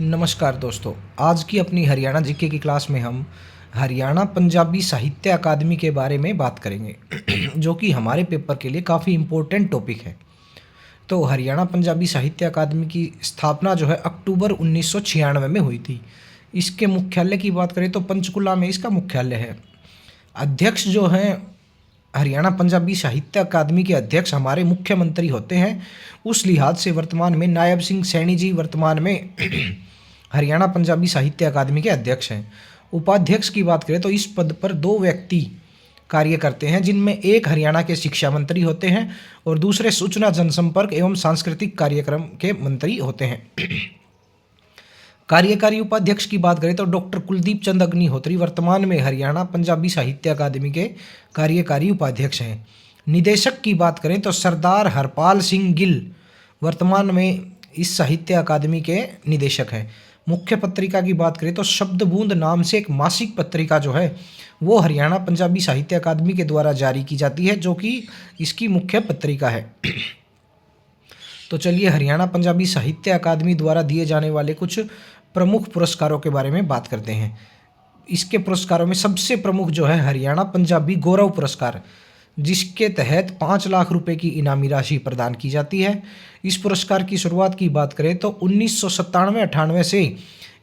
नमस्कार दोस्तों। आज की अपनी हरियाणा जीके की क्लास में हम हरियाणा पंजाबी साहित्य अकादमी के बारे में बात करेंगे जो कि हमारे पेपर के लिए काफ़ी इम्पोर्टेंट टॉपिक है। तो हरियाणा पंजाबी साहित्य अकादमी की स्थापना जो है अक्टूबर 1996 में हुई थी। इसके मुख्यालय की बात करें तो पंचकुला में इसका मुख्यालय है। अध्यक्ष जो हैं हरियाणा पंजाबी साहित्य अकादमी के अध्यक्ष हमारे मुख्यमंत्री होते हैं। उस लिहाज से वर्तमान में नायब सिंह सैनी जी वर्तमान में हरियाणा पंजाबी साहित्य अकादमी के अध्यक्ष हैं। उपाध्यक्ष की बात करें तो इस पद पर दो व्यक्ति कार्य करते हैं, जिनमें एक हरियाणा के शिक्षा मंत्री होते हैं और दूसरे सूचना जनसंपर्क एवं सांस्कृतिक कार्यक्रम के मंत्री होते हैं। कार्यकारी उपाध्यक्ष की बात करें तो डॉक्टर कुलदीप चंद अग्निहोत्री वर्तमान में हरियाणा पंजाबी साहित्य अकादमी के कार्यकारी उपाध्यक्ष हैं। निदेशक की बात करें तो सरदार हरपाल सिंह गिल वर्तमान में इस साहित्य अकादमी के निदेशक हैं। मुख्य पत्रिका की बात करें तो शब्द बूंद नाम से एक मासिक पत्रिका जो है वो हरियाणा पंजाबी साहित्य अकादमी के द्वारा जारी की जाती है, जो कि इसकी मुख्य पत्रिका है। तो चलिए हरियाणा पंजाबी साहित्य अकादमी द्वारा दिए जाने वाले कुछ प्रमुख पुरस्कारों के बारे में बात करते हैं। इसके पुरस्कारों में सबसे प्रमुख जो है हरियाणा पंजाबी गौरव पुरस्कार, जिसके तहत 5 लाख रुपए की इनामी राशि प्रदान की जाती है। इस पुरस्कार की शुरुआत की बात करें तो 1997-98 से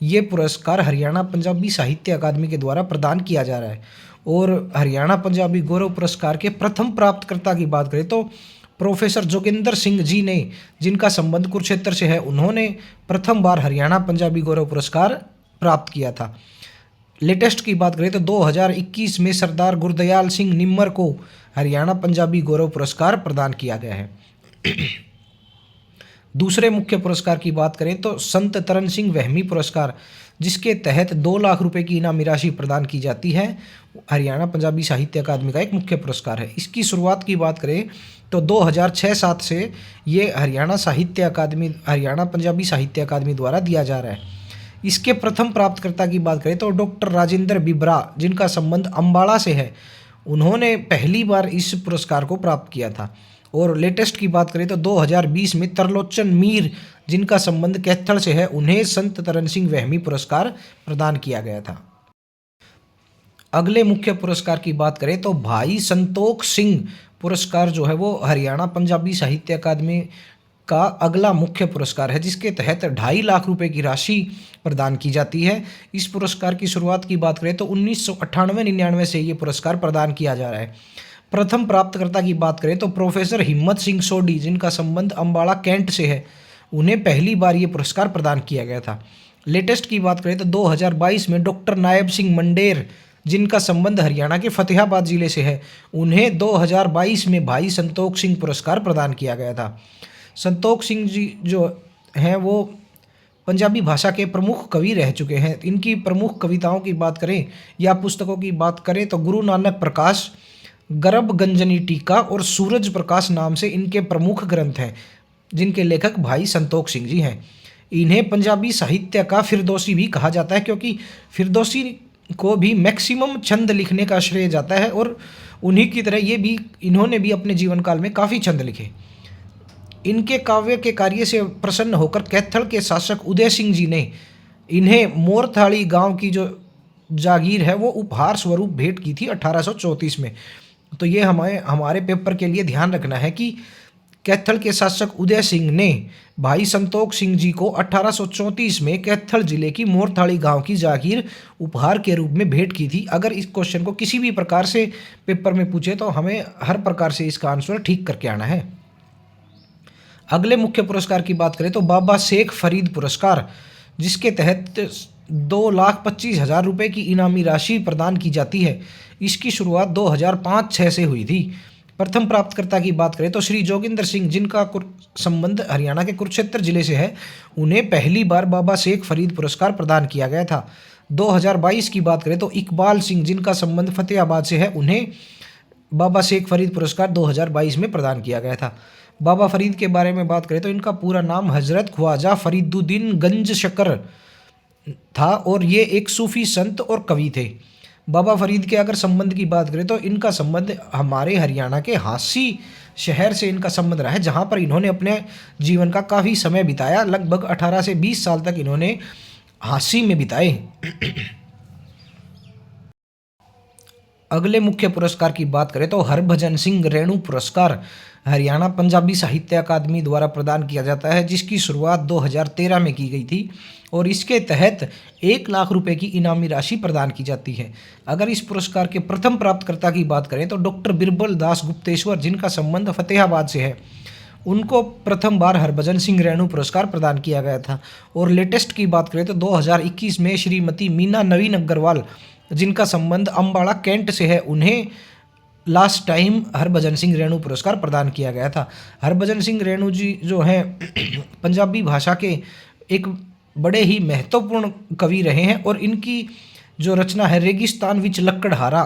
ये पुरस्कार हरियाणा पंजाबी साहित्य अकादमी के द्वारा प्रदान किया जा रहा है। और हरियाणा पंजाबी गौरव पुरस्कार के प्रथम प्राप्तकर्ता की बात करें तो प्रोफेसर जोगिंदर सिंह जी ने, जिनका संबंध कुरुक्षेत्र से है, उन्होंने प्रथम बार हरियाणा पंजाबी गौरव पुरस्कार प्राप्त किया था। लेटेस्ट की बात करें तो 2021 में सरदार गुरदयाल सिंह निम्मर को हरियाणा पंजाबी गौरव पुरस्कार प्रदान किया गया है। दूसरे मुख्य पुरस्कार की बात करें तो संत तरन सिंह वहमी पुरस्कार, जिसके तहत 2 लाख रुपए की इनामी राशि प्रदान की जाती है, हरियाणा पंजाबी साहित्य अकादमी का एक मुख्य पुरस्कार है। इसकी शुरुआत की बात करें तो 2006-07 से ये हरियाणा पंजाबी साहित्य अकादमी द्वारा दिया जा रहा है। इसके प्रथम प्राप्तकर्ता की बात करें तो डॉक्टर राजेंद्र बिबरा, जिनका संबंध अम्बाड़ा से है, उन्होंने पहली बार इस पुरस्कार को प्राप्त किया था। और लेटेस्ट की बात करें तो 2020 में तरलोचन मीर, जिनका संबंध कैथल से है, उन्हें संत तरन सिंह वहमी पुरस्कार प्रदान किया गया था। अगले मुख्य पुरस्कार की बात करें तो भाई संतोख सिंह पुरस्कार जो है वो हरियाणा पंजाबी साहित्य अकादमी का अगला मुख्य पुरस्कार है, जिसके तहत 2.5 लाख रुपए की राशि प्रदान की जाती है। इस पुरस्कार की शुरुआत की बात करें तो 1998-99 से ये पुरस्कार प्रदान किया जा रहा है। प्रथम प्राप्तकर्ता की बात करें तो प्रोफेसर हिम्मत सिंह सोडी, जिनका संबंध अम्बाड़ा कैंट से है, उन्हें पहली बार ये पुरस्कार प्रदान किया गया था। लेटेस्ट की बात करें तो 2022 में डॉक्टर नायब सिंह मंडेर, जिनका संबंध हरियाणा के फतेहाबाद जिले से है, उन्हें 2022 में भाई संतोख सिंह पुरस्कार प्रदान किया गया था। संतोख सिंह जी जो हैं वो पंजाबी भाषा के प्रमुख कवि रह चुके हैं। इनकी प्रमुख कविताओं की बात करें या पुस्तकों की बात करें तो गुरु नानक प्रकाश, गर्भ गंजनी टीका और सूरज प्रकाश नाम से इनके प्रमुख ग्रंथ हैं, जिनके लेखक भाई संतोख सिंह जी हैं। इन्हें पंजाबी साहित्य का फिरदौसी भी कहा जाता है, क्योंकि फिरदौसी को भी मैक्सिमम छंद लिखने का श्रेय जाता है और उन्हीं की तरह इन्होंने भी अपने जीवन काल में काफ़ी छंद लिखे। इनके काव्य के कार्य से प्रसन्न होकर कैथल के शासक उदय सिंह जी ने इन्हें मोरथाली गांव की जो जागीर है वो उपहार स्वरूप भेंट की थी 1834 में। तो ये हमारे पेपर के लिए ध्यान रखना है कि कैथल के शासक उदय सिंह ने भाई संतोख सिंह जी को 1834 में कैथल जिले की मोरथाली गांव की जागीर उपहार के रूप में भेंट की थी। अगर इस क्वेश्चन को किसी भी प्रकार से पेपर में पूछे तो हमें हर प्रकार से इसका आंसर ठीक करके आना है। अगले मुख्य पुरस्कार की बात करें तो बाबा शेख फरीद पुरस्कार, जिसके तहत 2,25,000 रुपये की इनामी राशि प्रदान की जाती है। इसकी शुरुआत 2005-06 से हुई थी। प्रथम प्राप्तकर्ता की बात करें तो श्री जोगिंदर सिंह, जिनका संबंध हरियाणा के कुरुक्षेत्र जिले से है, उन्हें पहली बार बाबा शेख फरीद पुरस्कार प्रदान किया गया था। 2022 की बात करें तो इकबाल सिंह, जिनका संबंध फतेहाबाद से है, उन्हें बाबा शेख फरीद पुरस्कार 2022 में प्रदान किया गया था। बाबा फरीद के बारे में बात करें तो इनका पूरा नाम हजरत ख्वाजा फरीदुद्दीन गंज शकर था और ये एक सूफी संत और कवि थे। बाबा फरीद के अगर संबंध की बात करें तो इनका संबंध हमारे हरियाणा के हांसी शहर से इनका संबंध रहा है, जहाँ पर इन्होंने अपने जीवन का काफ़ी समय बिताया। लगभग 18 से 20 साल तक इन्होंने हांसी में बिताए। अगले मुख्य पुरस्कार की बात करें तो हरभजन सिंह रेणु पुरस्कार हरियाणा पंजाबी साहित्य अकादमी द्वारा प्रदान किया जाता है, जिसकी शुरुआत 2013 में की गई थी और इसके तहत 1 लाख रुपए की इनामी राशि प्रदान की जाती है। अगर इस पुरस्कार के प्रथम प्राप्तकर्ता की बात करें तो डॉक्टर बिरबल दास गुप्तेश्वर, जिनका संबंध फतेहाबाद से है, उनको प्रथम बार हरभजन सिंह रेणु पुरस्कार प्रदान किया गया था। और लेटेस्ट की बात करें तो 2021 में श्रीमती मीना नवीन अग्रवाल, जिनका संबंध अम्बाड़ा कैंट से है, उन्हें लास्ट टाइम हरभजन सिंह रेणु पुरस्कार प्रदान किया गया था। हरभजन सिंह रेणु जी जो हैं पंजाबी भाषा के एक बड़े ही महत्वपूर्ण कवि रहे हैं और इनकी जो रचना है रेगिस्तान विच लक्कड़हारा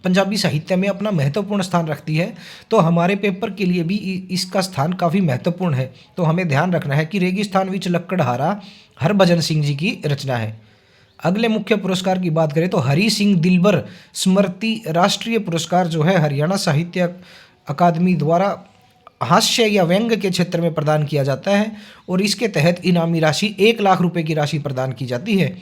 पंजाबी साहित्य में अपना महत्वपूर्ण स्थान रखती है। तो हमारे पेपर के लिए भी इसका स्थान काफ़ी महत्वपूर्ण है। तो हमें ध्यान रखना है कि रेगिस्तान विच लक्कड़हारा हरभजन सिंह जी की रचना है। अगले मुख्य पुरस्कार की बात करें तो हरी सिंह दिलबर स्मृति राष्ट्रीय पुरस्कार जो है हरियाणा साहित्य अकादमी द्वारा हास्य या व्यंग के क्षेत्र में प्रदान किया जाता है और इसके तहत इनामी राशि 1 लाख रुपए की राशि प्रदान की जाती है।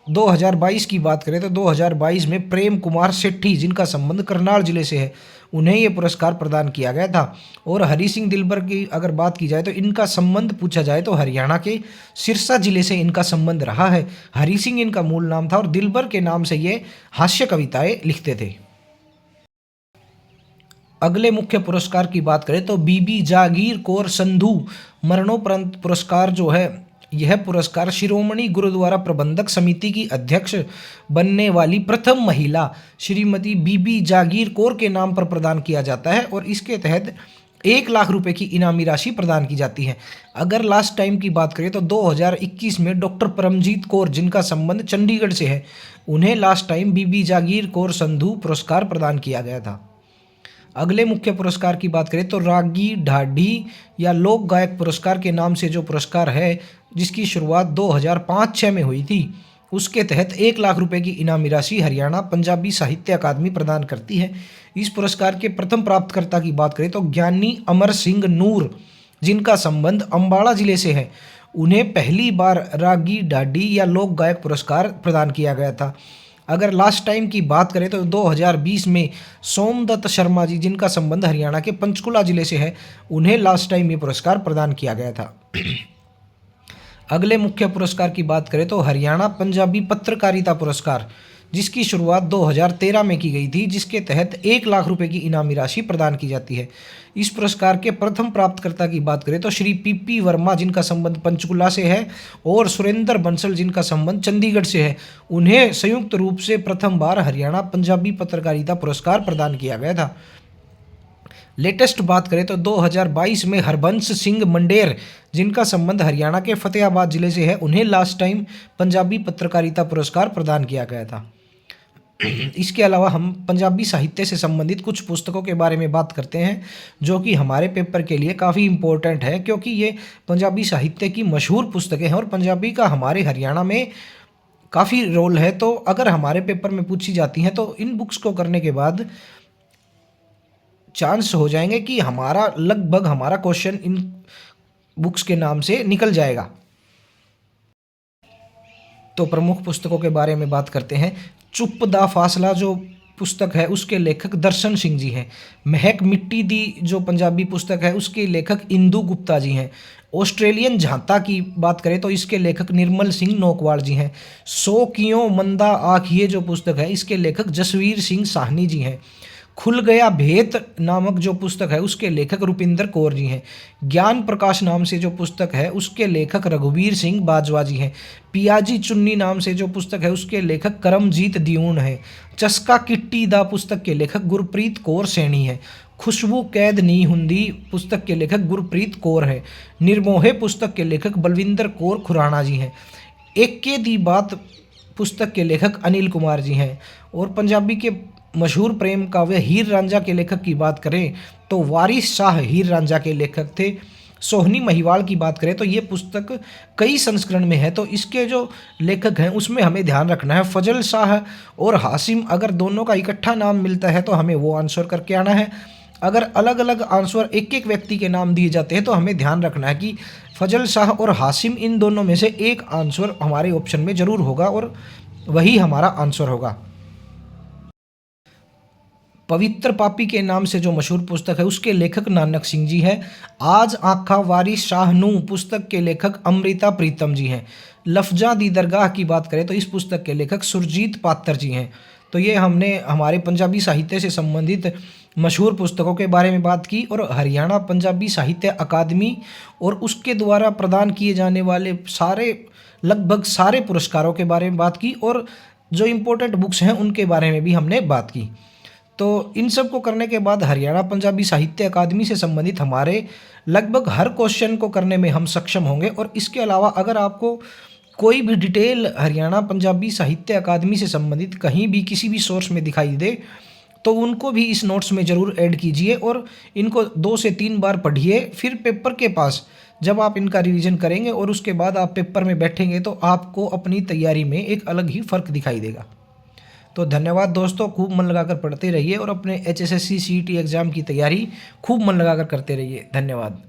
2022 की बात करें तो 2022 में प्रेम कुमार सेठी, जिनका संबंध करनाल जिले से है, उन्हें ये पुरस्कार प्रदान किया गया था। और हरी सिंह दिलबर की अगर बात की जाए तो इनका संबंध पूछा जाए तो हरियाणा के सिरसा जिले से इनका संबंध रहा है। हरी सिंह इनका मूल नाम था और दिलबर के नाम से ये हास्य कविताएं लिखते थे। अगले मुख्य पुरस्कार की बात करें तो बीबी जागीर कौर संधू मरणोपरांत पुरस्कार जो है, यह पुरस्कार शिरोमणि गुरुद्वारा प्रबंधक समिति की अध्यक्ष बनने वाली प्रथम महिला श्रीमती बीबी जागीर कौर के नाम पर प्रदान किया जाता है और इसके तहत 1 लाख रुपए की इनामी राशि प्रदान की जाती है। अगर लास्ट टाइम की बात करें तो 2021 में डॉक्टर परमजीत कौर, जिनका संबंध चंडीगढ़ से है, उन्हें लास्ट टाइम बीबी जागीर कौर संधू पुरस्कार प्रदान किया गया था। अगले मुख्य पुरस्कार की बात करें तो रागी ढाडी या लोक गायक पुरस्कार के नाम से जो पुरस्कार है, जिसकी शुरुआत 2005-06 में हुई थी, उसके तहत 1 लाख रुपए की इनामी राशि हरियाणा पंजाबी साहित्य अकादमी प्रदान करती है। इस पुरस्कार के प्रथम प्राप्तकर्ता की बात करें तो ज्ञानी अमर सिंह नूर, जिनका संबंध अम्बाड़ा जिले से है, उन्हें पहली बार रागी ढाडी या लोक गायक पुरस्कार प्रदान किया गया था। अगर लास्ट टाइम की बात करें तो 2020 में सोमदत्त शर्मा जी, जिनका संबंध हरियाणा के पंचकुला जिले से है, उन्हें लास्ट टाइम ये पुरस्कार प्रदान किया गया था। अगले मुख्य पुरस्कार की बात करें तो हरियाणा पंजाबी पत्रकारिता पुरस्कार, जिसकी शुरुआत 2013 में की गई थी, जिसके तहत 1 लाख रुपए की इनामी राशि प्रदान की जाती है। इस पुरस्कार के प्रथम प्राप्तकर्ता की बात करें तो श्री पीपी वर्मा, जिनका संबंध पंचकुला से है, और सुरेंद्र बंसल, जिनका संबंध चंडीगढ़ से है, उन्हें संयुक्त रूप से प्रथम बार हरियाणा पंजाबी पत्रकारिता पुरस्कार प्रदान किया गया था। लेटेस्ट बात करें तो 2022 में हरबंस सिंह मंडेर, जिनका संबंध हरियाणा के फतेहाबाद जिले से है, उन्हें लास्ट टाइम पंजाबी पत्रकारिता पुरस्कार प्रदान किया गया था। इसके अलावा हम पंजाबी साहित्य से संबंधित कुछ पुस्तकों के बारे में बात करते हैं, जो कि हमारे पेपर के लिए काफ़ी इम्पोर्टेंट है, क्योंकि ये पंजाबी साहित्य की मशहूर पुस्तकें हैं और पंजाबी का हमारे हरियाणा में काफ़ी रोल है। तो अगर हमारे पेपर में पूछी जाती हैं तो इन बुक्स को करने के बाद चांस हो जाएंगे कि लगभग हमारा क्वेश्चन इन बुक्स के नाम से निकल जाएगा। तो प्रमुख पुस्तकों के बारे में बात करते हैं। चुप दा फासला जो पुस्तक है, उसके लेखक दर्शन सिंह जी हैं। महक मिट्टी दी जो पंजाबी पुस्तक है, उसके लेखक इंदू गुप्ता जी हैं। ऑस्ट्रेलियन झांता की बात करें तो इसके लेखक निर्मल सिंह नौकवाल जी हैं। सो कियों मंदा आखिए जो पुस्तक है, इसके लेखक जसवीर सिंह साहनी जी हैं। खुल गया भेत नामक जो पुस्तक है, उसके लेखक रुपिंदर कौर जी हैं। ज्ञान प्रकाश नाम से जो पुस्तक है, उसके लेखक रघुवीर सिंह बाजवा जी हैं। पियाजी चुन्नी नाम से जो पुस्तक है, उसके लेखक करमजीत दियून है। चस्का किट्टी दा पुस्तक के लेखक गुरप्रीत कौर सैनी है। खुशबू कैद नी हुंदी पुस्तक के लेखक गुरप्रीत कौर है। निर्मोहे पुस्तक के लेखक बलविंदर कौर खुराना जी हैं। एके दी बात पुस्तक के लेखक अनिल कुमार जी हैं। और पंजाबी के मशहूर प्रेम काव्य हीर रांझा के लेखक की बात करें तो वारिस शाह हीर रांझा के लेखक थे। सोहनी महिवाल की बात करें तो ये पुस्तक कई संस्करण में है, तो इसके जो लेखक हैं उसमें हमें ध्यान रखना है फजल शाह और हासिम। अगर दोनों का इकट्ठा नाम मिलता है तो हमें वो आंसर करके आना है। अगर अलग अलग आंसर एक एक व्यक्ति के नाम दिए जाते हैं तो हमें ध्यान रखना है कि फजल शाह और हासिम इन दोनों में से एक आंसर हमारे ऑप्शन में ज़रूर होगा और वही हमारा आंसर होगा। पवित्र पापी के नाम से जो मशहूर पुस्तक है उसके लेखक नानक सिंह जी हैं। आज आखा वारिस शाहनू पुस्तक के लेखक अमृता प्रीतम जी हैं। लफ्जा दी दरगाह की बात करें तो इस पुस्तक के लेखक सुरजीत पात्र जी हैं। तो ये हमने हमारे पंजाबी साहित्य से संबंधित मशहूर पुस्तकों के बारे में बात की और हरियाणा पंजाबी साहित्य अकादमी और उसके द्वारा प्रदान किए जाने वाले लगभग सारे पुरस्कारों के बारे में बात की और जो इम्पोर्टेंट बुक्स हैं उनके बारे में भी हमने बात की। तो इन सब को करने के बाद हरियाणा पंजाबी साहित्य अकादमी से संबंधित हमारे लगभग हर क्वेश्चन को करने में हम सक्षम होंगे। और इसके अलावा अगर आपको कोई भी डिटेल हरियाणा पंजाबी साहित्य अकादमी से संबंधित कहीं भी किसी भी सोर्स में दिखाई दे तो उनको भी इस नोट्स में ज़रूर ऐड कीजिए और इनको 2 से 3 बार पढ़िए। फिर पेपर के पास जब आप इनका रिवीजन करेंगे और उसके बाद आप पेपर में बैठेंगे तो आपको अपनी तैयारी में एक अलग ही फ़र्क दिखाई देगा। तो धन्यवाद दोस्तों, खूब मन लगाकर पढ़ते रहिए और अपने HSSC CET एग्ज़ाम की तैयारी खूब मन लगाकर करते रहिए। धन्यवाद।